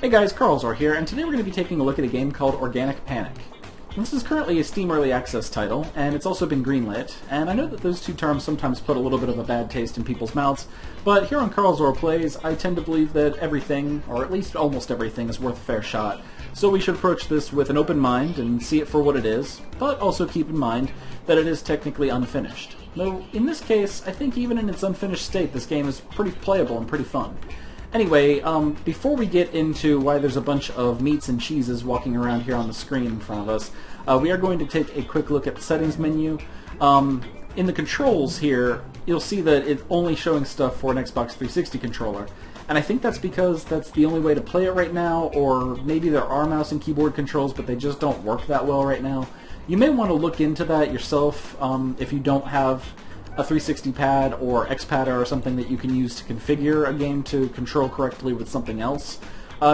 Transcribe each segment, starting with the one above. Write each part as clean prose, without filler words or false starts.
Hey guys, Carlz0r here, and today we're going to be taking a look at a game called Organic Panic. This is currently a Steam Early Access title, and it's also been greenlit, and I know that those two terms sometimes put a little bit of a bad taste in people's mouths, but here on Carlz0r Plays, I tend to believe that everything, or at least almost everything, is worth a fair shot. So we should approach this with an open mind and see it for what it is, but also keep in mind that it is technically unfinished. Though, in this case, I think even in its unfinished state, this game is pretty playable and pretty fun. Anyway, before we get into why there's a bunch of meats and cheeses walking around here on the screen in front of us, we are going to take a quick look at the settings menu. In the controls here, you'll see that it's only showing stuff for an Xbox 360 controller. And I think that's because that's the only way to play it right now, or maybe there are mouse and keyboard controls, but they just don't work that well right now. You may want to look into that yourself if you don't have a 360 pad or X-Pad or something that you can use to configure a game to control correctly with something else,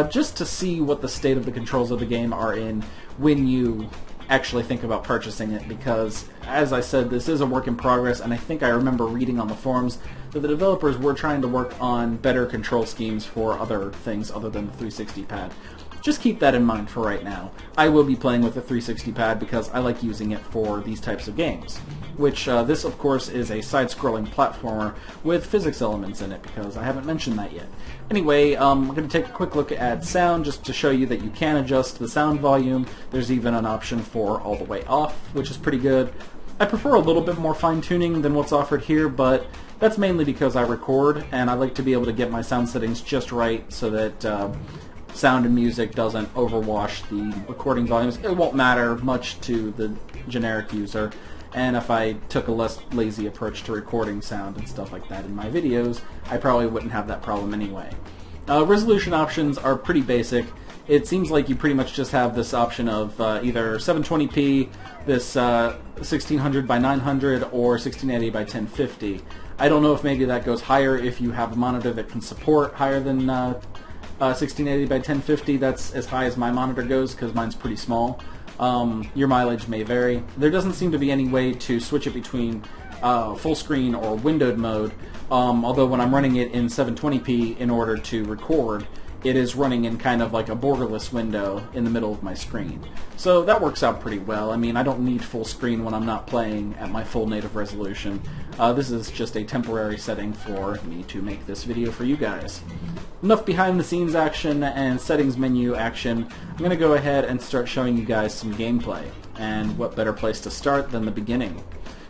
just to see what the state of the controls of the game are in when you actually think about purchasing it, because, as I said, this is a work in progress, and I think I remember reading on the forums that the developers were trying to work on better control schemes for other things other than the 360 pad. Just keep that in mind for right now. I will be playing with the 360 pad because I like using it for these types of games. Which, this of course is a side-scrolling platformer with physics elements in it, because I haven't mentioned that yet. Anyway, we're going to take a quick look at sound just to show you that you can adjust the sound volume. There's even an option for all the way off, which is pretty good. I prefer a little bit more fine-tuning than what's offered here, but that's mainly because I record, and I like to be able to get my sound settings just right so that sound and music doesn't overwash the recording volumes. It won't matter much to the generic user, and if I took a less lazy approach to recording sound and stuff like that in my videos, I probably wouldn't have that problem anyway. Resolution options are pretty basic. It seems like you pretty much just have this option of either 720p, this 1600 by 900, or 1680 by 1050. I don't know if maybe that goes higher if you have a monitor that can support higher than 1680 by 1050. That's as high as my monitor goes because mine's pretty small. Your mileage may vary. There doesn't seem to be any way to switch it between full screen or windowed mode, although when I'm running it in 720p in order to record, it is running in kind of like a borderless window in the middle of my screen. So that works out pretty well. I mean, I don't need full screen when I'm not playing at my full native resolution. This is just a temporary setting for me to make this video for you guys. Enough behind the scenes action and settings menu action. I'm going to go ahead and start showing you guys some gameplay. And what better place to start than the beginning.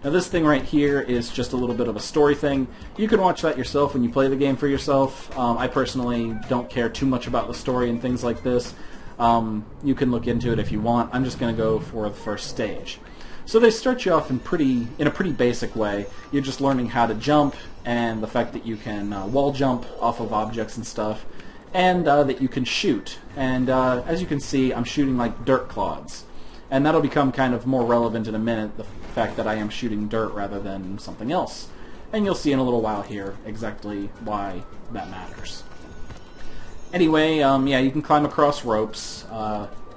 Now this thing right here is just a little bit of a story thing. You can watch that yourself when you play the game for yourself. I personally don't care too much about the story and things like this. You can look into it if you want. I'm just going to go for the first stage. So they start you off in a pretty basic way. You're just learning how to jump, and the fact that you can wall jump off of objects and stuff, and that you can shoot. And as you can see, I'm shooting like dirt clods. And that'll become kind of more relevant in a minute, the fact that I am shooting dirt rather than something else. And you'll see in a little while here exactly why that matters. Anyway, yeah, you can climb across ropes.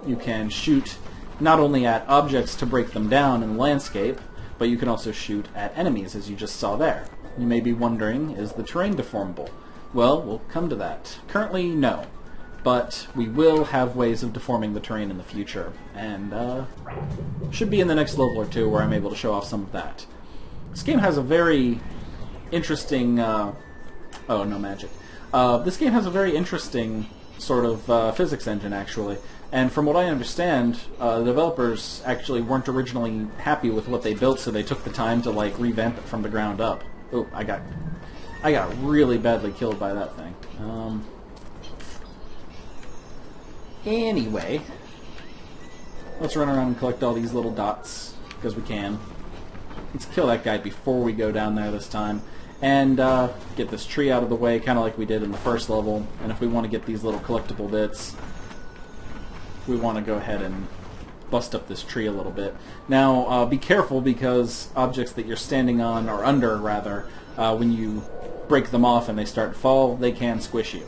You can shoot not only at objects to break them down in the landscape, but you can also shoot at enemies, as you just saw there. You may be wondering, is the terrain deformable? Well, we'll come to that. Currently, no. But we will have ways of deforming the terrain in the future, and should be in the next level or two where I'm able to show off some of that. This game has a very interesting... oh, no magic. This game has a very interesting sort of physics engine, actually. And from what I understand, the developers actually weren't originally happy with what they built, so they took the time to like revamp it from the ground up. Oh, I got really badly killed by that thing. Anyway, let's run around and collect all these little dots, because we can. Let's kill that guy before we go down there this time, and get this tree out of the way, kind of like we did in the first level. And if we want to get these little collectible bits, we want to go ahead and bust up this tree a little bit. Now, be careful, because objects that you're standing on, or under rather, when you break them off and they start to fall, they can squish you.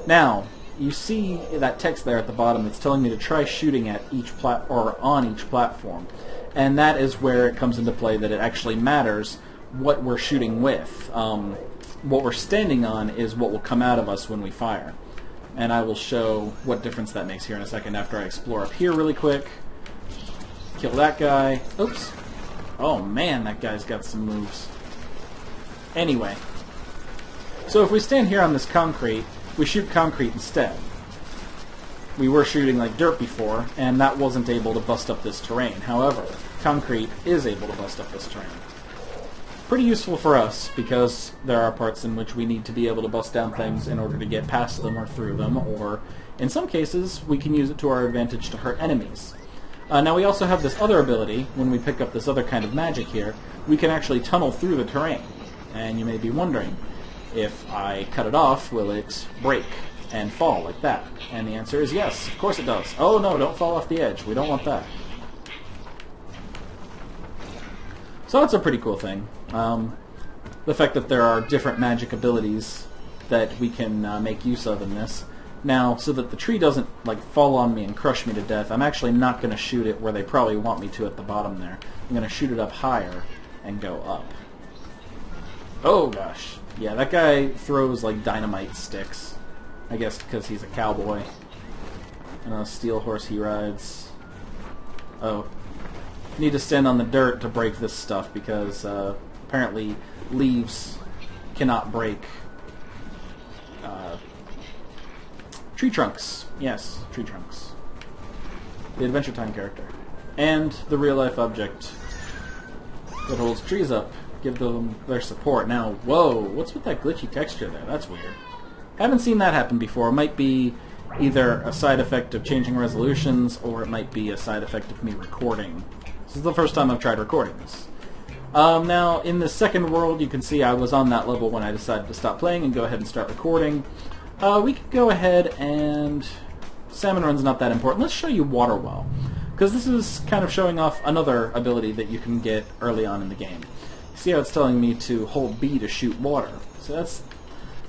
Now, you see that text there at the bottom that's telling me to try shooting at each on each platform, and that is where it comes into play that it actually matters what we're shooting with. What we're standing on is what will come out of us when we fire. And I will show what difference that makes here in a second after I explore up here really quick. Kill that guy. Oops. Oh man, that guy's got some moves. Anyway. So if we stand here on this concrete, we shoot concrete instead. We were shooting like dirt before, and that wasn't able to bust up this terrain. However, concrete is able to bust up this terrain. Pretty useful for us, because there are parts in which we need to be able to bust down things in order to get past them or through them, or in some cases, we can use it to our advantage to hurt enemies. Now we also have this other ability, when we pick up this other kind of magic here, we can actually tunnel through the terrain. And you may be wondering, if I cut it off, will it break and fall like that? And the answer is yes, of course it does. Oh no, don't fall off the edge, we don't want that. So that's a pretty cool thing. The fact that there are different magic abilities that we can make use of in this. Now, so that the tree doesn't like fall on me and crush me to death, I'm actually not going to shoot it where they probably want me to at the bottom there. I'm going to shoot it up higher and go up. Oh gosh. Yeah, that guy throws like dynamite sticks. I guess because he's a cowboy. And a steel horse he rides. Oh. Need to stand on the dirt to break this stuff because apparently leaves cannot break tree trunks. Yes, tree trunks. The Adventure Time character. And the real-life object that holds trees up. Give them their support. Now, whoa, what's with that glitchy texture there? That's weird. Haven't seen that happen before. It might be either a side effect of changing resolutions, or it might be a side effect of me recording. This is the first time I've tried recording this. Now, in the second world, you can see I was on that level when I decided to stop playing and go ahead and start recording. We could go ahead and... Salmon Run's not that important. Let's show you Water Well, because this is kind of showing off another ability that you can get early on in the game. You see how it's telling me to hold B to shoot water. So that's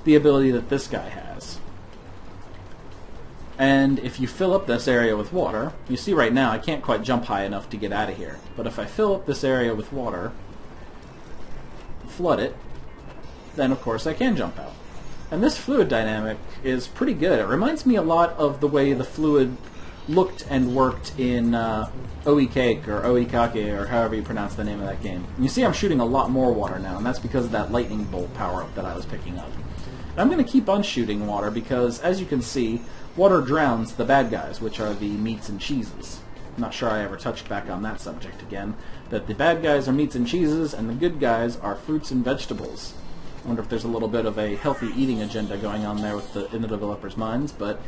the ability that this guy has. And if you fill up this area with water, you see right now I can't quite jump high enough to get out of here. But if I fill up this area with water, flood it, then of course I can jump out. And this fluid dynamic is pretty good. It reminds me a lot of the way the fluid looked and worked in Oikake or Oikake or however you pronounce the name of that game. And you see I'm shooting a lot more water now, and that's because of that lightning bolt power-up that I was picking up. And I'm going to keep on shooting water because, as you can see, water drowns the bad guys, which are the meats and cheeses. I'm not sure I ever touched back on that subject again. That the bad guys are meats and cheeses, and the good guys are fruits and vegetables. I wonder if there's a little bit of a healthy eating agenda going on there in the developers' minds, but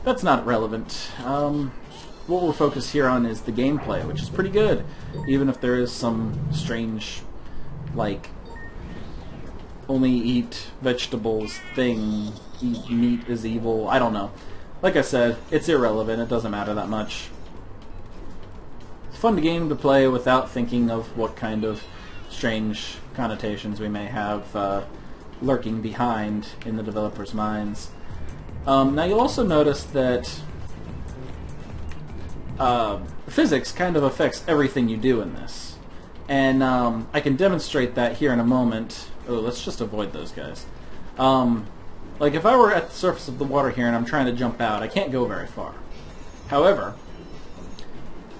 that's not relevant. What we're focused here on is the gameplay, which is pretty good, even if there is some strange, like, only eat vegetables thing, eat meat is evil, I don't know. Like I said, it's irrelevant, it doesn't matter that much. It's a fun game to play without thinking of what kind of strange connotations we may have lurking behind in the developers' minds. Now you'll also notice that physics kind of affects everything you do in this. And I can demonstrate that here in a moment. Oh, let's just avoid those guys. Like if I were at the surface of the water here and I'm trying to jump out, I can't go very far. However,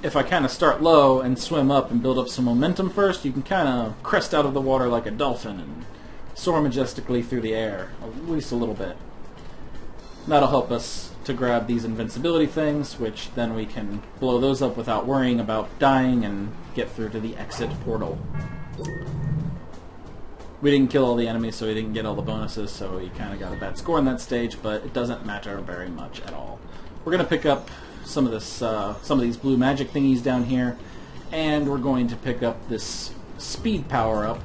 if I kind of start low and swim up and build up some momentum first, you can kind of crest out of the water like a dolphin and soar majestically through the air, at least a little bit. That'll help us to grab these invincibility things, which then we can blow those up without worrying about dying and get through to the exit portal. We didn't kill all the enemies, so we didn't get all the bonuses, so we kind of got a bad score in that stage, but it doesn't matter very much at all. We're going to pick up some of these blue magic thingies down here, and we're going to pick up this speed power-up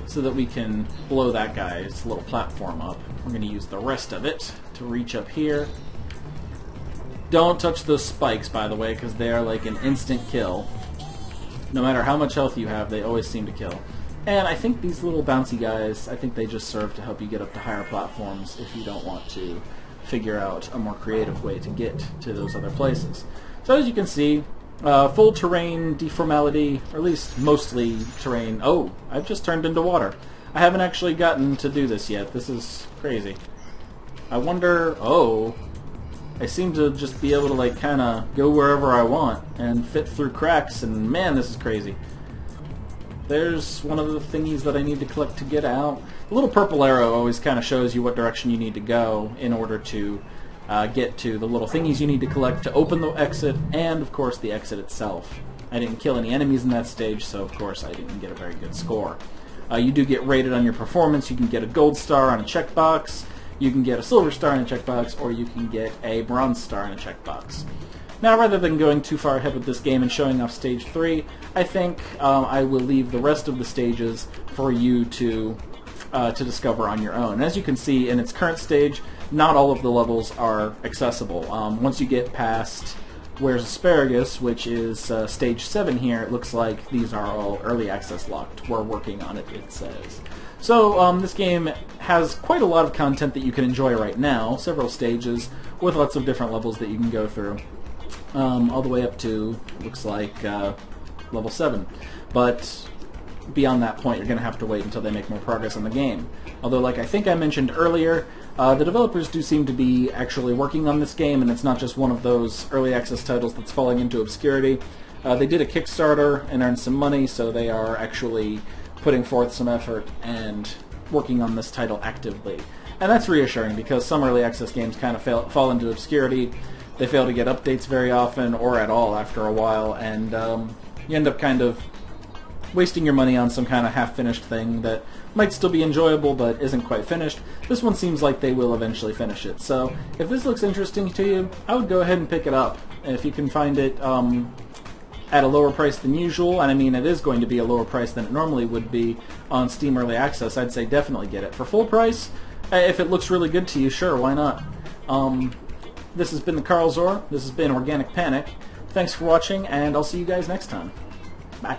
so that we can blow that guy's little platform up. We're going to use the rest of it to reach up here. Don't touch those spikes, by the way, because they are like an instant kill. No matter how much health you have, they always seem to kill. And I think these little bouncy guys, I think they just serve to help you get up to higher platforms if you don't want to figure out a more creative way to get to those other places. So as you can see, full terrain deformality, or at least mostly terrain. Oh, I've just turned into water. I haven't actually gotten to do this yet. This is crazy. I wonder... Oh, I seem to just be able to like kind of go wherever I want and fit through cracks, and man, this is crazy. There's one of the thingies that I need to collect to get out. The little purple arrow always kind of shows you what direction you need to go in order to get to the little thingies you need to collect to open the exit, and of course the exit itself. I didn't kill any enemies in that stage, so of course I didn't get a very good score. You do get rated on your performance. You can get a gold star on a checkbox, you can get a silver star in a checkbox, or you can get a bronze star in a checkbox. Now, rather than going too far ahead with this game and showing off Stage 3, I think I will leave the rest of the stages for you to discover on your own. And as you can see, in its current stage, not all of the levels are accessible. Once you get past Where's Asparagus, which is Stage 7 here, it looks like these are all early access locked. We're working on it, it says. So this game has quite a lot of content that you can enjoy right now, several stages with lots of different levels that you can go through. All the way up to, looks like, level 7. But beyond that point, you're going to have to wait until they make more progress on the game. Although, like I think I mentioned earlier, the developers do seem to be actually working on this game, and it's not just one of those early access titles that's falling into obscurity. They did a Kickstarter and earned some money, so they are actually putting forth some effort and working on this title actively. And that's reassuring, because some early access games kind of fall into obscurity. They fail to get updates very often, or at all after a while, and you end up kind of wasting your money on some kind of half-finished thing that might still be enjoyable but isn't quite finished. This one seems like they will eventually finish it. So if this looks interesting to you, I would go ahead and pick it up. If you can find it at a lower price than usual, and I mean it is going to be a lower price than it normally would be on Steam Early Access, I'd say definitely get it. For full price, if it looks really good to you, sure, why not? This has been the Carlz0r. This has been Organic Panic. Thanks for watching, and I'll see you guys next time. Bye.